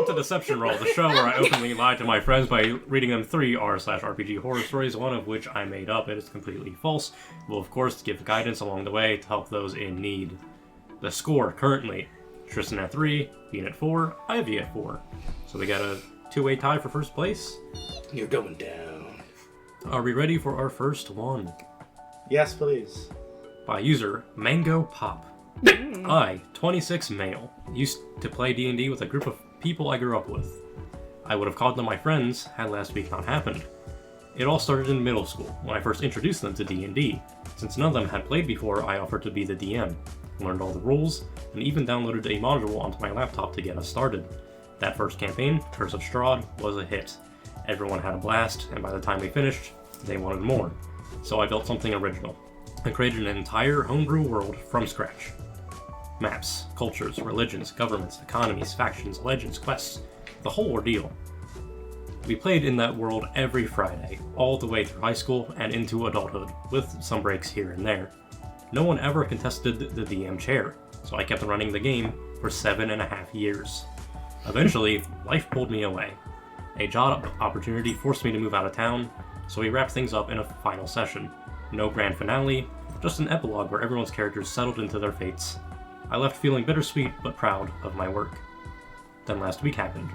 Welcome to Deception Roll, the show where I openly lie to my friends by reading them 3 r/RPG horror stories, one of which I made up. It is completely false. We'll, of course, give guidance along the way to help those in need. The score, currently, Tristan at 3, Bean at 4, Ivy at 4. So we got a 2-way tie for first place. You're going down. Are we ready for our first one? Yes, please. By user Mango Pop. I, 26 male, used to play D&D with a group of people I grew up with. I would have called them my friends had last week not happened. It all started in middle school, when I first introduced them to D&D. Since none of them had played before, I offered to be the DM, learned all the rules, and even downloaded a module onto my laptop to get us started. That first campaign, Curse of Strahd, was a hit. Everyone had a blast, and by the time we finished, they wanted more. So I built something original. I created an entire homebrew world from scratch. Maps, cultures, religions, governments, economies, factions, legends, quests, the whole ordeal. We played in that world every Friday, all the way through high school and into adulthood, with some breaks here and there. No one ever contested the DM chair, so I kept running the game for 7.5 years. Eventually, life pulled me away. A job opportunity forced me to move out of town, so we wrapped things up in a final session. No grand finale, just an epilogue where everyone's characters settled into their fates. I left feeling bittersweet but proud of my work. Then last week happened.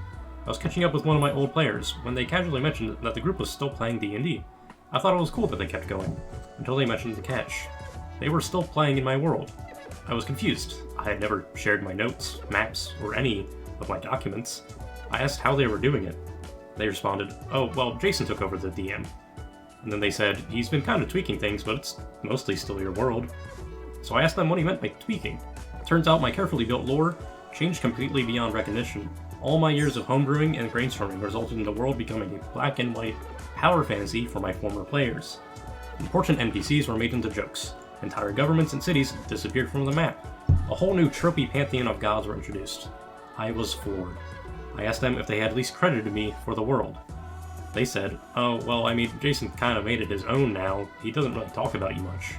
I was catching up with one of my old players when they casually mentioned that the group was still playing D&D. I thought it was cool that they kept going, until they mentioned the catch. They were still playing in my world. I was confused. I had never shared my notes, maps, or any of my documents. I asked how they were doing it. They responded, "Oh, well, Jason took over the DM." And then they said, "He's been kind of tweaking things, but it's mostly still your world." So I asked them what he meant by tweaking. Turns out my carefully built lore changed completely beyond recognition. All my years of homebrewing and brainstorming resulted in the world becoming a black and white power fantasy for my former players. Important NPCs were made into jokes. Entire governments and cities disappeared from the map. A whole new tropey pantheon of gods were introduced. I was floored. I asked them if they had at least credited me for the world. They said, "Oh, well, I mean, Jason kind of made it his own now. He doesn't really talk about you much."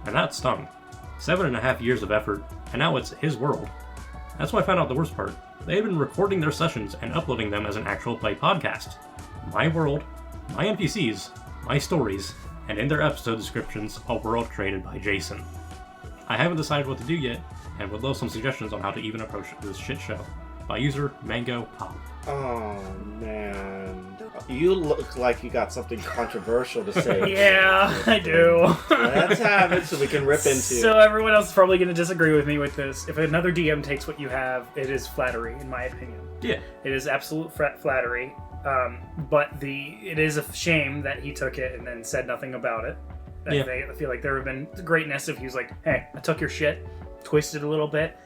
And that stung. 7.5 years of effort, and now it's his world. That's when I found out the worst part. They had been recording their sessions and uploading them as an actual play podcast. My world, my NPCs, my stories, and in their episode descriptions, a world created by Jason. I haven't decided what to do yet, and would love some suggestions on how to even approach this shit show. By user Mango Pop. Oh, man. You look like you got something controversial to say. Yeah, I do. Let's have it so we can rip into it. So everyone else is probably going to disagree with me with this. If another DM takes what you have, it is flattery, in my opinion. Yeah. It is absolute flattery. But it is a shame that he took it and then said nothing about it. I feel like there would have been greatness if he was like, "Hey, I took your shit, twisted a little bit,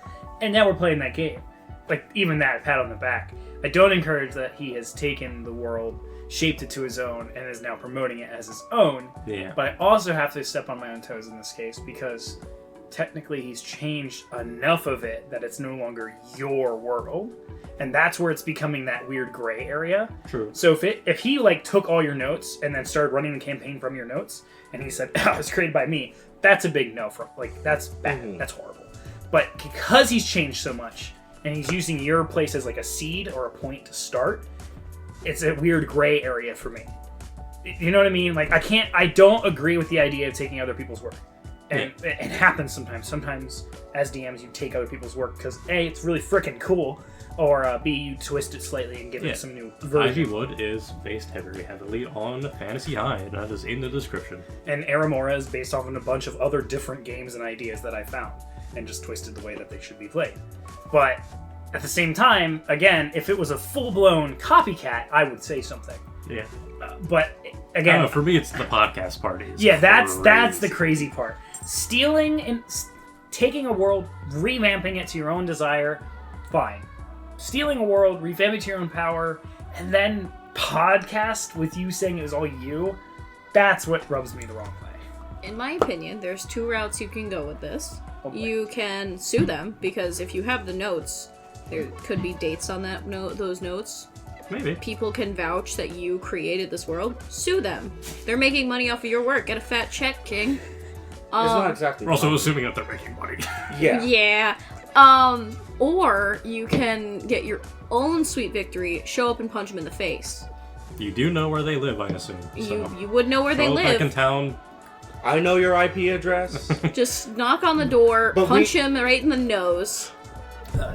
and now we're playing that game." Like, even that, pat on the back. I don't encourage that he has taken the world, shaped it to his own, and is now promoting it as his own. Yeah. But I also have to step on my own toes in this case, because technically he's changed enough of it that it's no longer your world. And that's where it's becoming that weird gray area. True. So if he, like, took all your notes and then started running the campaign from your notes, and he said, "Oh, it was created by me," that's a big no for, like, that's bad. Mm-hmm. That's horrible. But because he's changed so much, and he's using your place as like a seed or a point to start, it's a weird gray area for me. You know what I mean? Like, I don't agree with the idea of taking other people's work. And it happens sometimes. Sometimes, as DMs, you take other people's work because A, it's really freaking cool, or B, you twist it slightly and give it some new version. Ivywood is based very heavily on Fantasy High, and that is in the description. And Aramora is based off of a bunch of other different games and ideas that I found, and just twisted the way that they should be played. But at the same time, again, if it was a full-blown copycat, I would say something. Yeah. But again, for me, it's the podcast part. That's the crazy part. Stealing and taking a world, revamping it to your own desire, fine. Stealing a world, revamping it to your own power, and then podcast with you saying it was all you, that's what rubs me the wrong way. In my opinion, there's 2 routes you can go with this. You can sue them, because if you have the notes, there could be dates on those notes. Maybe. People can vouch that you created this world. Sue them. They're making money off of your work. Get a fat check, King. It's not exactly. We're also assuming that they're making money. Yeah. Yeah. Or you can get your own sweet victory, show up and punch them in the face. You do know where they live, I assume. So. You would know where they live. Back in town. I know your IP address. Just knock on the door, punch him right in the nose,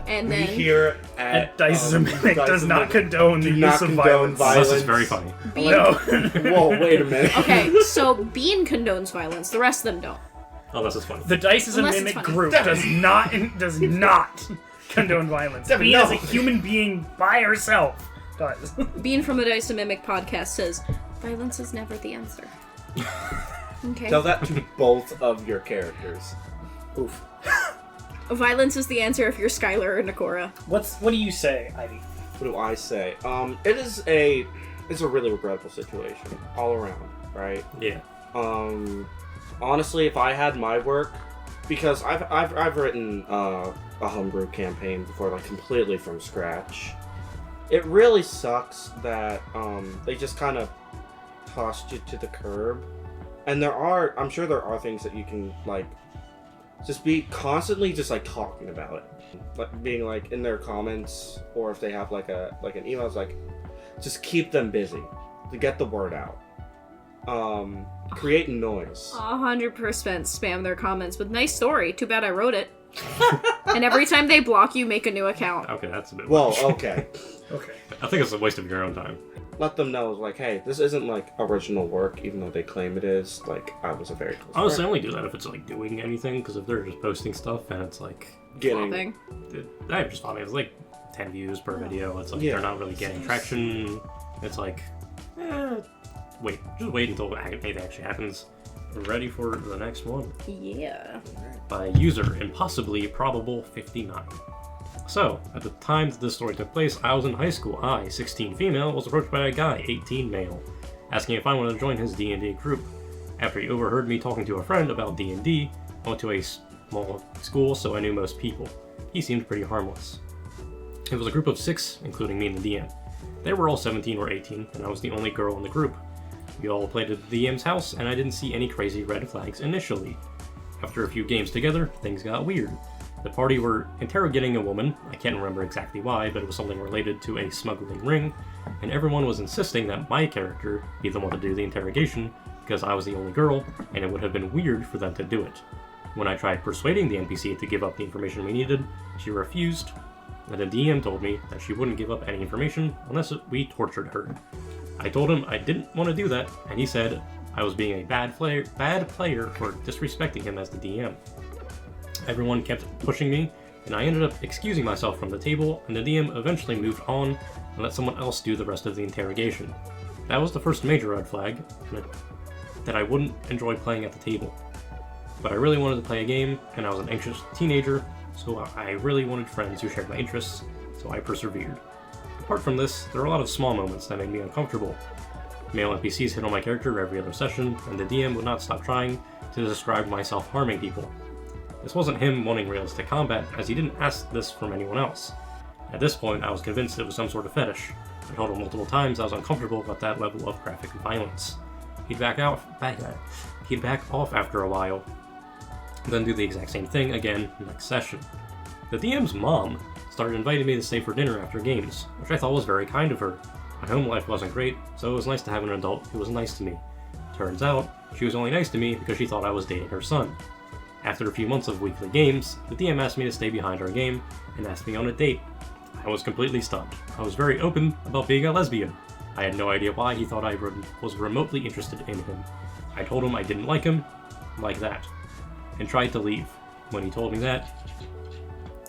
and then... We here at Dice is a Mimic does not condone the use of violence. This is very funny. No. Whoa, wait a minute. Okay, so Bean condones violence, the rest of them don't. Oh, this is funny. The Dice is a Unless Mimic it's funny. group does not condone violence. Devin, Bean no. as a human being by herself does. Bean from the Dice to Mimic podcast says, violence is never the answer. Okay. Tell that to both of your characters. Oof. Violence is the answer if you're Skylar or Nakora. What do you say, Ivy? What do I say? It's a really regrettable situation all around, right? Yeah. Honestly, if I had my work, because I've written a homebrew campaign before, like completely from scratch. It really sucks that they just kind of tossed you to the curb. And I'm sure there are things that you can like just be constantly just like talking about it, like being like in their comments, or if they have like an email, it's like just keep them busy to get the word out. Create noise. 100% spam their comments with nice story. Too bad I wrote it. And every time they block you, make a new account. Okay, that's a bit Well, much. okay. Okay. I think it's a waste of your own time. Let them know, like, hey, this isn't like original work, even though they claim it is. Like, I was a very close Honestly, I friend. only do that if it's like doing anything, because if they're just posting stuff and it's like Flopping. I just thought it was like 10 views per video. It's like Yeah. they're not really getting traction. It's like, just wait until anything actually happens. We're ready for the next one. Yeah. By user impossibly probable 59. So, at the time that this story took place, I was in high school. I, 16 female, was approached by a guy, 18 male, asking if I wanted to join his D&D group. After he overheard me talking to a friend about D&D, I went to a small school, so I knew most people. He seemed pretty harmless. It was a group of 6, including me and the DM. They were all 17 or 18, and I was the only girl in the group. We all played at the DM's house, and I didn't see any crazy red flags initially. After a few games together, things got weird. The party were interrogating a woman, I can't remember exactly why, but it was something related to a smuggling ring, and everyone was insisting that my character be the one to do the interrogation, because I was the only girl, and it would have been weird for them to do it. When I tried persuading the NPC to give up the information we needed, she refused, and the DM told me that she wouldn't give up any information unless we tortured her. I told him I didn't want to do that, and he said I was being a bad player for disrespecting him as the DM. Everyone kept pushing me, and I ended up excusing myself from the table, and the DM eventually moved on and let someone else do the rest of the interrogation. That was the first major red flag, that I wouldn't enjoy playing at the table. But I really wanted to play a game, and I was an anxious teenager, so I really wanted friends who shared my interests, so I persevered. Apart from this, there are a lot of small moments that made me uncomfortable. Male NPCs hit on my character every other session, and the DM would not stop trying to describe myself harming people. This wasn't him wanting realistic combat, as he didn't ask this from anyone else. At this point, I was convinced it was some sort of fetish. I told him multiple times I was uncomfortable with that level of graphic violence. He'd back off after a while, then do the exact same thing again next session. The DM's mom started inviting me to stay for dinner after games, which I thought was very kind of her. My home life wasn't great, so it was nice to have an adult who was nice to me. Turns out, she was only nice to me because she thought I was dating her son. After a few months of weekly games, the DM asked me to stay behind our game and asked me on a date. I was completely stunned. I was very open about being a lesbian. I had no idea why he thought I was remotely interested in him. I told him I didn't like him, like that, and tried to leave. When he told me that,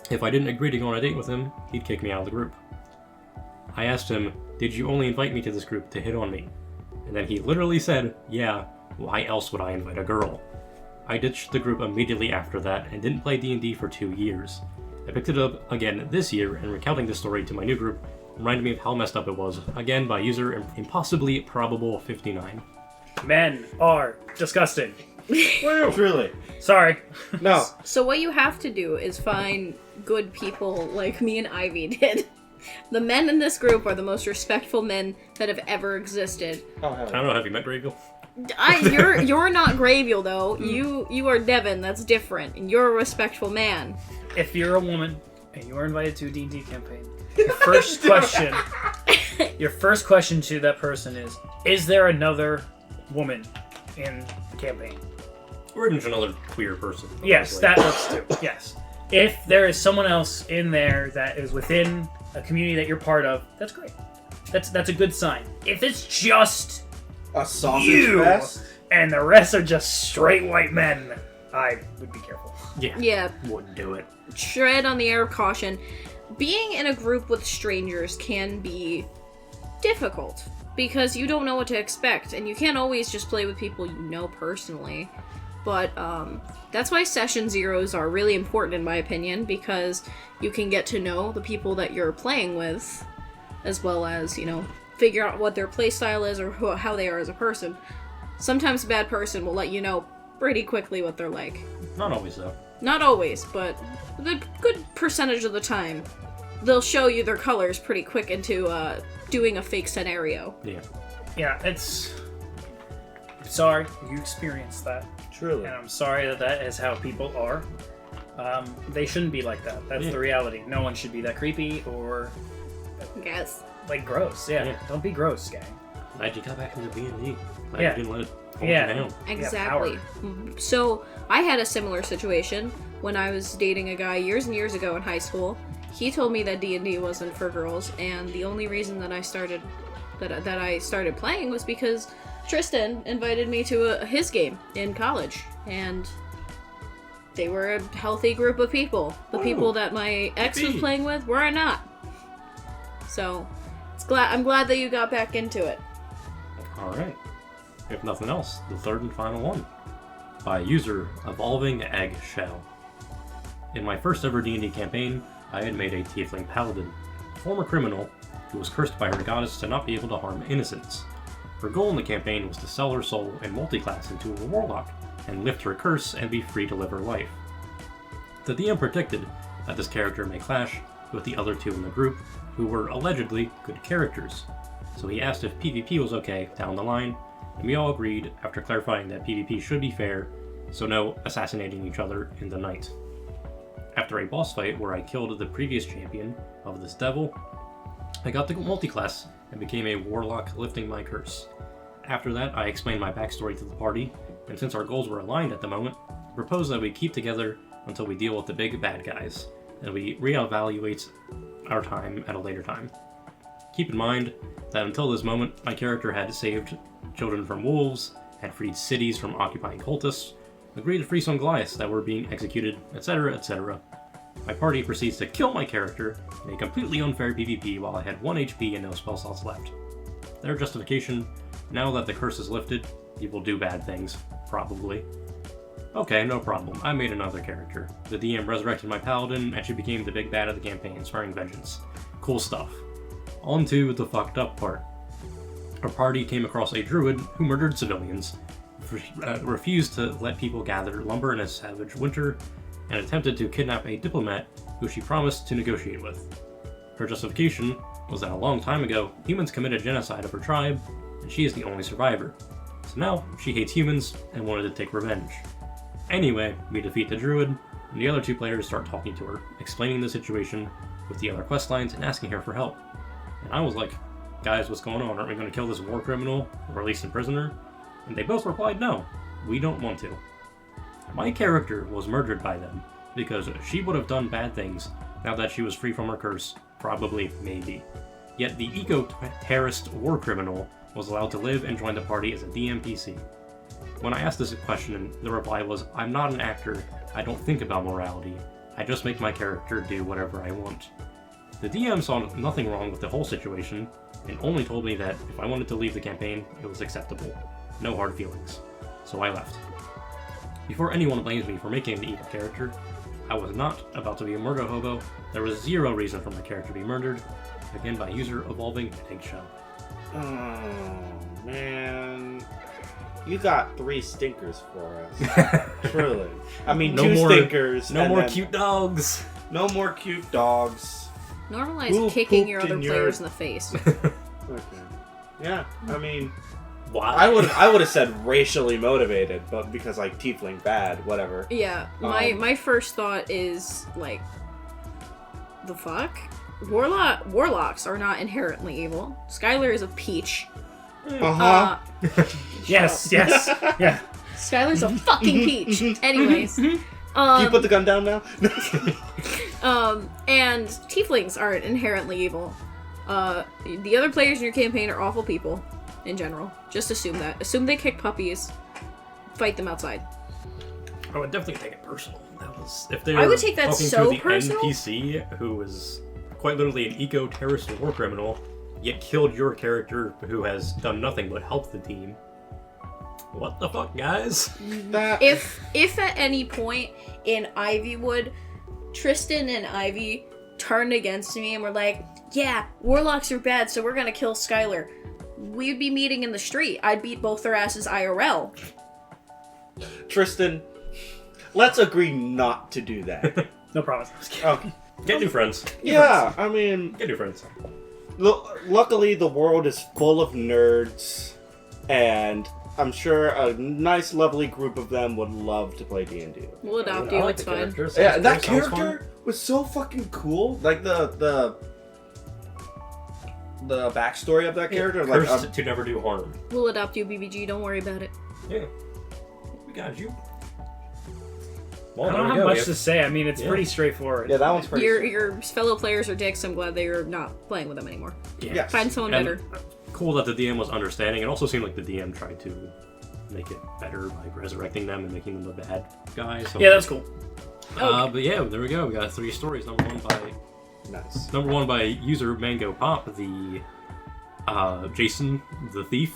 if I didn't agree to go on a date with him, he'd kick me out of the group. I asked him, "Did you only invite me to this group to hit on me?" And then he literally said, "Yeah, why else would I invite a girl?" I ditched the group immediately after that and didn't play D&D for 2 years. I picked it up again this year, and recounting this story to my new group reminded me of how messed up it was, again by user impossibly probable 59. Men are disgusting. Truly. Sorry. No. So what you have to do is find good people like me and Ivy did. The men in this group are the most respectful men that have ever existed. Oh, hell I don't know, have you met Rachel? You're not Graviel though. You are Devin. That's different, and you're a respectful man. If you're a woman and you are invited to a D&D campaign, your first question to that person is there another woman in the campaign? Or even another queer person. Yes, that works too. Yes. If there is someone else in there that is within a community that you're part of, that's great. That's a good sign. If it's just a sausage you fest and the rest are just straight white men, I would be careful. Yeah. Wouldn't do it. Tread on the air of caution. Being in a group with strangers can be difficult because you don't know what to expect, and you can't always just play with people you know personally. But that's why session zeros are really important in my opinion, because you can get to know the people that you're playing with, as well as, figure out what their playstyle is or how they are as a person. Sometimes a bad person will let you know pretty quickly what they're like. Not always, though. Not always, but the good percentage of the time, they'll show you their colors pretty quick into doing a fake scenario. Yeah. Yeah, it's... Sorry, you experienced that. Truly. And I'm sorry that is how people are. They shouldn't be like that. That's the reality. No one should be that creepy or... Yes. Like, gross. Yeah. Don't be gross, gang. Glad you got back into D&D. Glad Yeah. you didn't let it hold you down. Exactly. So, I had a similar situation when I was dating a guy years and years ago in high school. He told me that D&D wasn't for girls, and the only reason that I started playing was because Tristan invited me to his game in college, and they were a healthy group of people. The people that my ex was playing with were not. So, I'm glad that you got back into it. Alright. If nothing else, the third and final one. By user Evolving Eggshell. In my first ever D&D campaign, I had made a tiefling paladin, a former criminal who was cursed by her goddess to not be able to harm innocents. Her goal in the campaign was to sell her soul and multiclass into a warlock, and lift her curse and be free to live her life. The DM predicted that this character may clash with the other two in the group, who were allegedly good characters, so he asked if PvP was okay down the line, and we all agreed after clarifying that PvP should be fair, so no assassinating each other in the night. After a boss fight where I killed the previous champion of this devil, I got the multiclass and became a warlock lifting my curse. After that, I explained my backstory to the party, and since our goals were aligned at the moment, I proposed that we keep together until we deal with the big bad guys, and we reevaluate our time at a later time. Keep in mind that until this moment, my character had saved children from wolves, had freed cities from occupying cultists, agreed to free some Goliaths that were being executed, etc., etc. My party proceeds to kill my character in a completely unfair PvP while I had 1 HP and no spell slots left. Their justification: now that the curse is lifted, you will do bad things. Probably. Okay, no problem. I made another character. The DM resurrected my paladin, and she became the big bad of the campaign, swearing vengeance. Cool stuff. On to the fucked up part. Our party came across a druid who murdered civilians, refused to let people gather lumber in a savage winter, and attempted to kidnap a diplomat who she promised to negotiate with. Her justification was that a long time ago, humans committed genocide of her tribe, and she is the only survivor. So now, she hates humans and wanted to take revenge. Anyway, we defeat the druid, and the other two players start talking to her, explaining the situation with the other questlines and asking her for help. And I was like, guys, what's going on? Aren't we going to kill this war criminal, or at least a prisoner? And they both replied, no, we don't want to. My character was murdered by them, because she would have done bad things now that she was free from her curse, probably, maybe. Yet the eco-terrorist war criminal was allowed to live and join the party as a DMPC. When I asked this question, the reply was, I'm not an actor, I don't think about morality, I just make my character do whatever I want. The DM saw nothing wrong with the whole situation, and only told me that if I wanted to leave the campaign, it was acceptable. No hard feelings. So I left. Before anyone blames me for making the evil character, I was not about to be a murder hobo. There was zero reason for my character to be murdered. Again by user Evolving Eggshell. Oh, man. You got 3 stinkers for us. Truly. I mean, No 2 more- stinkers. No and more then cute dogs! No more cute dogs. Normalize Who kicking your pooped other in your- players in the face. Okay. Yeah, I mean, Why? I would have said racially motivated, but because like tiefling bad, whatever. Yeah, my first thought is like, the fuck? Warlocks are not inherently evil. Skylar is a peach. Yes, yeah. Skylar's a fucking peach. Anyways, Can you put the gun down now? and tieflings aren't inherently evil. The other players in your campaign are awful people in general. Just assume that. Assume they kick puppies. Fight them outside. I would definitely take it personal. That was if they I were would take that talking so to the personal. NPC who was quite literally an eco-terrorist war criminal, yet killed your character who has done nothing but help the team. What the fuck, guys? If at any point in Ivywood, Tristan and Ivy turned against me and were like, yeah, warlocks are bad, so we're gonna kill Skylar, we'd be meeting in the street. I'd beat both their asses IRL. Tristan, let's agree not to do that. No promise. Okay. Get new friends. Yeah, I mean, Get new friends. luckily the world is full of nerds, and I'm sure a nice, lovely group of them would love to play D&D. We'll adopt I you, like it's the fine. characters. Yeah, that Sounds character was so fucking cool. Like the backstory of that character. fun. Like, Cursed to never do harm. We'll adopt you, BBG, don't worry about it. Yeah. We got you. I Well, don't there we have go. much We to have- say. I mean, it's Yeah. pretty straightforward. yeah, that one's pretty. Your fellow players are dicks, I'm glad that you're not playing with them anymore. Yes. Find someone And better. cool that the DM was understanding. It also seemed like the DM tried to make it better by resurrecting them and making them the bad guy. So, Yeah, that's cool. But yeah, there we go. We got 3 stories. Number one by user Mango Pop, the Jason the Thief.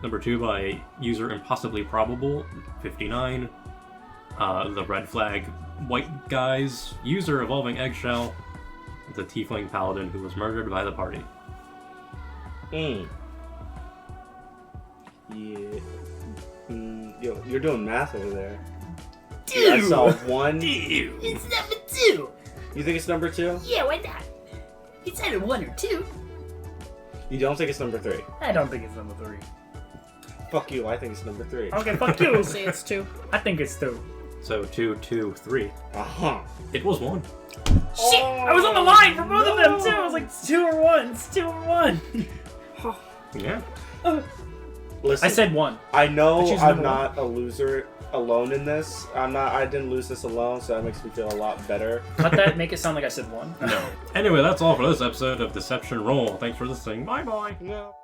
Number 2 by user Impossibly Probable, 59. The Red Flag White Guys, user Evolving Eggshell, the Tiefling Paladin who was murdered by the party. Yeah. Yo, you're doing math over there. Two. I saw 1. It's number 2. You think it's number 2? Yeah, why not? It's either 1 or 2. You don't think it's number 3? I don't think it's number 3. Fuck you, I think it's number 3. Okay, fuck you. Say it's 2. I think it's 2. So 2, 2, 3. Uh-huh. It was 1. Shit! I was on the line for both of them too. I was like, it's 2 or 1. It's 2 or 1. Yeah. Listen, I said 1. I know I choose I'm number not a loser alone in this. I didn't lose this alone, so that makes me feel a lot better. Cut that. Make it sound like I said 1. No. Anyway, that's all for this episode of Deception Roll. Thanks for listening. Bye bye. No.